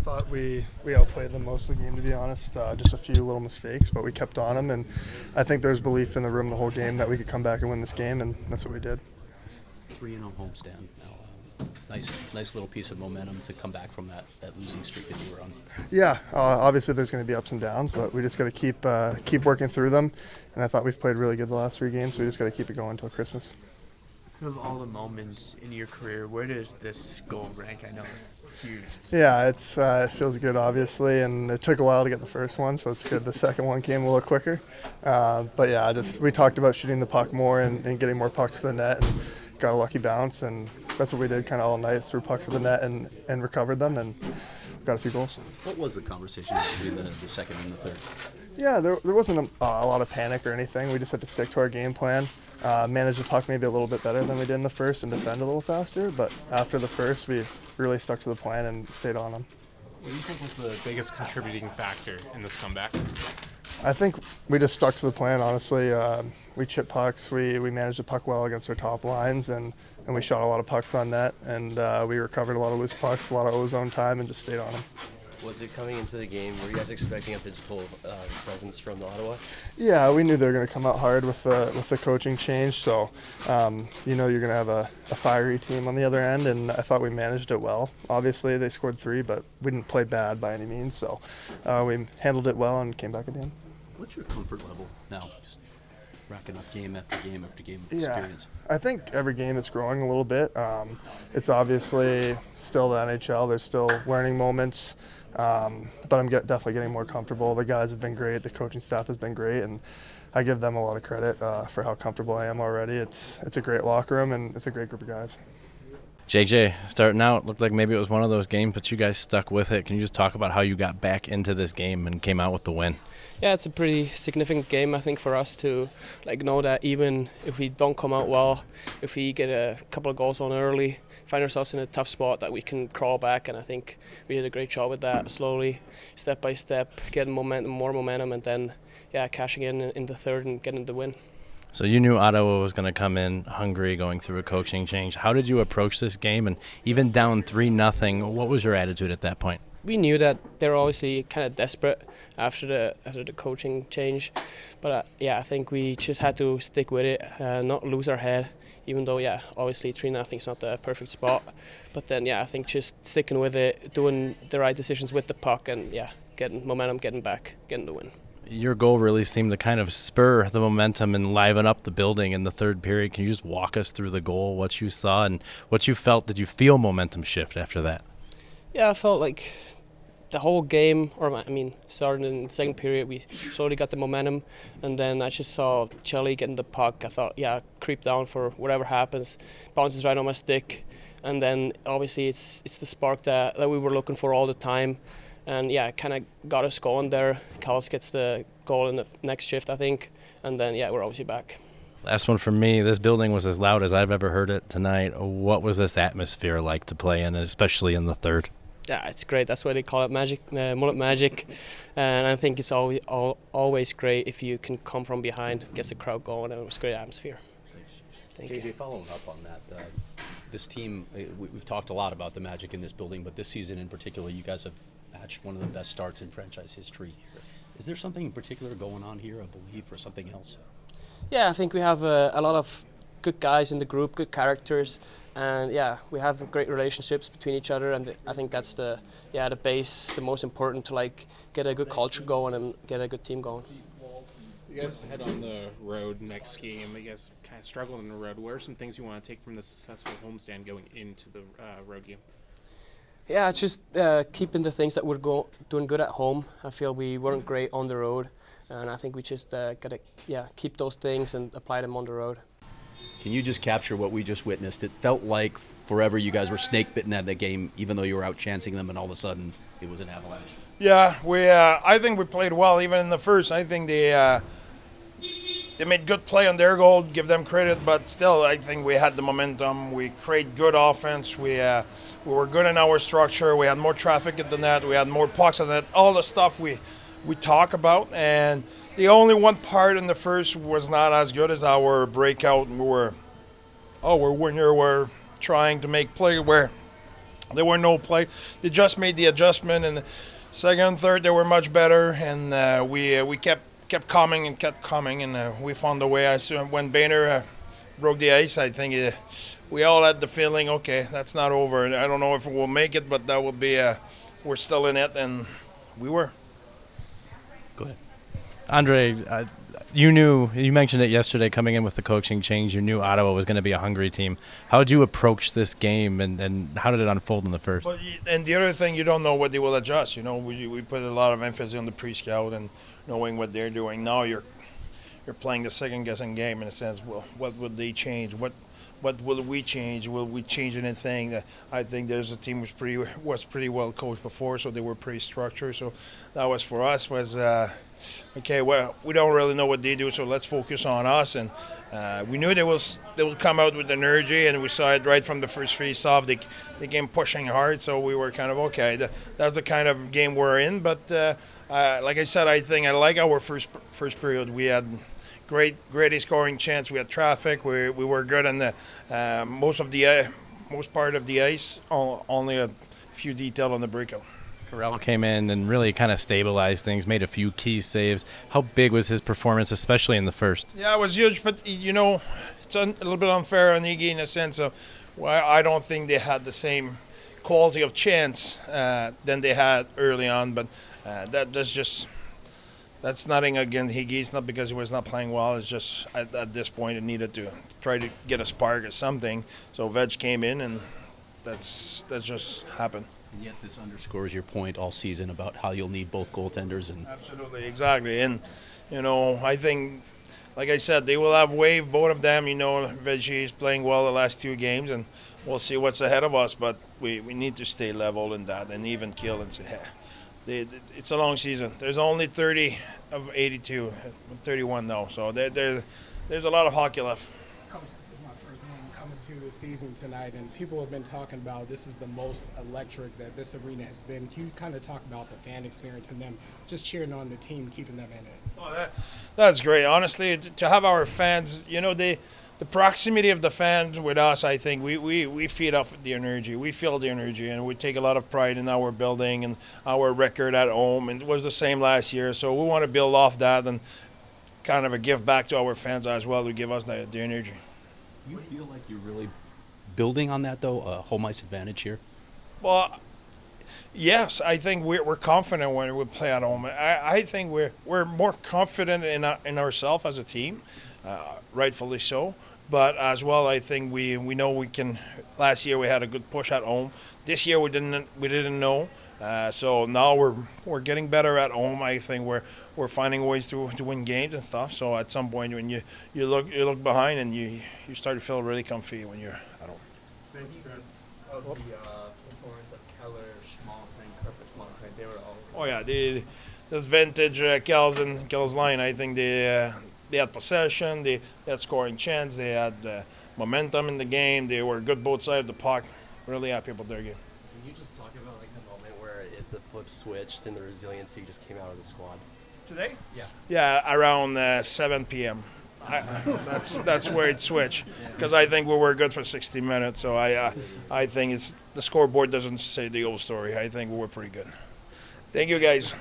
thought we outplayed them most of the game, to be honest. Just a few little mistakes, but we kept on them, and I think there's belief in the room the whole game that we could come back and win this game, and that's what we did. 3-0 homestand now. Nice little piece of momentum to come back from that losing streak that you were on. Yeah, obviously there's going to be ups and downs, but we just got to keep working through them, and I thought we've played really good the last 3 games, so we just got to keep it going until Christmas. Of all the moments in your career, where does this goal rank? I know it's huge. Yeah, it feels good, obviously, and it took a while to get the first one, so it's good the second one came a little quicker. But yeah, we talked about shooting the puck more and getting more pucks to the net, and got a lucky bounce, and that's what we did kind of all night, threw pucks to the net and recovered them, and got a few goals. What was the conversation between the second and the third? Yeah, there wasn't a lot of panic or anything. We just had to stick to our game plan, manage the puck maybe a little bit better than we did in the first and defend a little faster. But after the first, we really stuck to the plan and stayed on them. What do you think was the biggest contributing factor in this comeback? I think we just stuck to the plan, honestly. We chipped pucks, we managed the puck well against our top lines, and we shot a lot of pucks on net, and we recovered a lot of loose pucks, a lot of ozone time, and just stayed on them. Was it coming into the game, were you guys expecting a physical presence from Ottawa? Yeah, we knew they were going to come out hard with the coaching change, so you're going to have a fiery team on the other end, and I thought we managed it well. Obviously, they scored 3, but we didn't play bad by any means, so we handled it well and came back at the end. What's your comfort level now, just racking up game after game after game of experience? Yeah, I think every game it's growing a little bit. It's obviously still the NHL. There's still learning moments. But I'm definitely getting more comfortable. The guys have been great. The coaching staff has been great, and I give them a lot of credit for how comfortable I am already. It's a great locker room, and it's a great group of guys. JJ, starting out, looked like maybe it was one of those games, but you guys stuck with it. Can you just talk about how you got back into this game and came out with the win? Yeah, it's a pretty significant game, I think, for us to know that even if we don't come out well, if we get a couple of goals on early, find ourselves in a tough spot, that we can crawl back, and I think we did a great job with that, slowly, step by step, getting more momentum, and then cashing in the third and getting the win. So you knew Ottawa was going to come in hungry, going through a coaching change. How did you approach this game? And even down 3-0, what was your attitude at that point? We knew that they were obviously kind of desperate after the coaching change, but I think we just had to stick with it, not lose our head. Even though obviously 3-0 is not the perfect spot, but then I think just sticking with it, doing the right decisions with the puck, and getting momentum, getting back, getting the win. Your goal really seemed to kind of spur the momentum and liven up the building in the third period. Can you just walk us through the goal, what you saw and what you felt? Did you feel momentum shift after that? Yeah, I felt like the whole game, starting in the second period, we slowly got the momentum, and then I just saw Chelly getting the puck. I thought, creep down for whatever happens, bounces right on my stick, and then obviously it's the spark that we were looking for all the time. And it kind of got us going there. Callis gets the goal in the next shift, I think. And then, we're obviously back. Last one from me. This building was as loud as I've ever heard it tonight. What was this atmosphere like to play in, especially in the third? Yeah, it's great. That's why they call it magic, mullet magic. And I think it's always great if you can come from behind, gets the crowd going, and it was a great atmosphere. Thank you. JJ, following up on that, this team, we've talked a lot about the magic in this building, but this season in particular, you guys have matched one of the best starts in franchise history here. Is there something in particular going on here, a belief, or something else? Yeah, I think we have a lot of good guys in the group, good characters, and we have great relationships between each other, and I think that's the base, the most important to get a good culture going and get a good team going. You guys head on the road next game. You guys kind of struggled on the road. What are some things you want to take from the successful homestand going into the road game? Yeah, just keeping the things that we're doing good at home. I feel we weren't great on the road, and I think we just got to keep those things and apply them on the road. Can you just capture what we just witnessed? It felt like forever you guys were snake-bitten at that game, even though you were out-chancing them, and all of a sudden it was an avalanche. Yeah, I think we played well even in the first. I think they made good play on their goal, give them credit, but still I think we had the momentum. We create good offense. We were good in our structure. We had more traffic at the net. We had more pucks on the net. All the stuff we talk about, and the only one part in the first was not as good as our breakout. We're trying to make play where there were no play. They just made the adjustment, and second, third, they were much better, and we kept coming and kept coming, and we found a way. When Boehner broke the ice, I think we all had the feeling, okay, that's not over. I don't know if we'll make it, but that will be. We're still in it, and we were. Go ahead. Andre, you mentioned it yesterday coming in with the coaching change. You knew Ottawa was going to be a hungry team. How did you approach this game, and how did it unfold in the first? But, and the other thing, you don't know what they will adjust. You know, we put a lot of emphasis on the pre-scout and knowing what they're doing. Now you're playing the second-guessing game in a sense. Well, what would they change? What will we change? Will we change anything? I think there's a team was pretty well coached before, so they were pretty structured. So that was for us was okay. Well, we don't really know what they do, so let's focus on us. And we knew they will come out with energy, and we saw it right from the first face-off. They came pushing hard, so we were kind of okay. That's the kind of game we're in. But like I said, I think I like our first period. We had great scoring chance. We had traffic. We were good on the most part of the ice. Only a few detail on the breakout. Carell came in and really kind of stabilized things, made a few key saves. How big was his performance, especially in the first? Yeah, it was huge, but you know, it's a little bit unfair on Iggy in a sense of I don't think they had the same quality of chance than they had early on. But that's nothing against Higgy. It's not because he was not playing well. It's just at this point it needed to try to get a spark or something. So Veg came in, and that's just happened. And yet this underscores your point all season about how you'll need both goaltenders. And Absolutely, exactly. And, you know, I think, like I said, they will have wave, both of them. You know, Veggie is playing well the last 2 games, and we'll see what's ahead of us. But we need to stay level in that and even kill and say, hey, it's a long season. There's only 30 of 82, 31 now. So there's a lot of hockey left. Coach, this is my first game coming to this season tonight, and people have been talking about this is the most electric that this arena has been. Can you kind of talk about the fan experience and them just cheering on the team, keeping them in it? Oh, that's great. Honestly, to have our fans, you know, the proximity of the fans with us, I think we feed off the energy. We feel the energy, and we take a lot of pride in our building and our record at home. And it was the same last year, so we want to build off that and kind of a give back to our fans as well to give us the energy. you feel like you're really building on that, though, home ice advantage here? Well, yes, I think we're confident when we play at home. I think we're more confident in ourselves as a team, rightfully so. But as well, I think we know we can. Last year we had a good push at home. This year we didn't know. So now we're getting better at home. I think we're finding ways to win games and stuff. So at some point when you look behind and you start to feel really comfy when you're at home. Thank you. Of the performance of Keller, Schmaltz, and Kerfoot, they were all. Oh yeah, those vintage Kells line. I think they had possession, they had scoring chance, they had momentum in the game. They were good both sides of the puck. Really happy about their game. Can you just talk about like the moment where the flip switched and the resiliency just came out of the squad? Today? Yeah, around 7 p.m. That's where it switched, because I think we were good for 60 minutes. So I think the scoreboard doesn't say the whole story. I think we were pretty good. Thank you, guys.